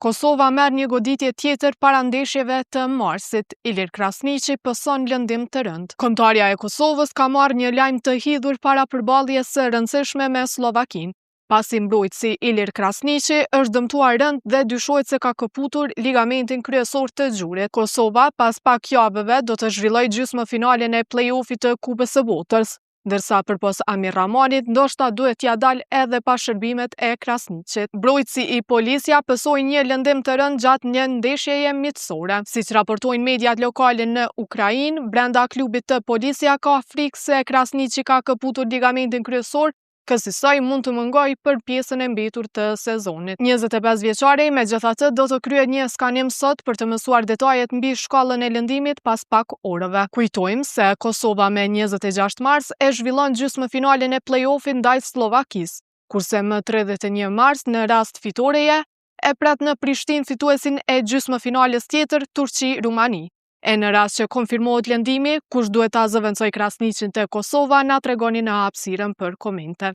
Kosova merr një goditje tjetër para ndeshjeve të marsit. Ilir Krasniqi pëson lëndim të rënd. Kombëtarja e Kosovës ka marrë një lajm të hidhur para përballjes së rëndësishme me Slovakinë. Pasi mbrojtësi Ilir Krasniqi është dëmtuar rënd dhe dyshohet se ka këputur ligamentin kryesor të gjurit. Kosova pas pak javëve do të zhvillojë gjysmëfinalen e play-offit të Kupës së Botës, ndërsa përpos Amir Ramanit ndoshta duhet t'ia dalë edhe pa shërbimet e Krasniqit. Mbrojtësi i Polisja pësoi një lëndim të rënd gjatë një ndeshjeje miqësore. Siç raportojnë mediat lokale në Ukrainë, brenda klubit të Polisja ka frikë se Krasniqi ka këputur ligamentin kryesor, kësaj mund të mëngoj për pjesën e mbetur të sezonit. 25 vjeçari megjithatë do të kryejë një skanim sot për të mësuar detajet mbi shkallën e lëndimit pas pak orëve. Kujtojmë se Kosova me 26 mars e zhvillon gjysmëfinalen e play-offit ndaj Slovakisë, kurse më 31 mars në rast fitoreje e pret në Prishtinë fituesin e gjysmëfinales tjetër Turqi-Rumani. E në rast që konfirmohet lëndimi, kush duhet ta zëvendësoj Krasniqin te Kosova, na tregoni në hapësirën për komente.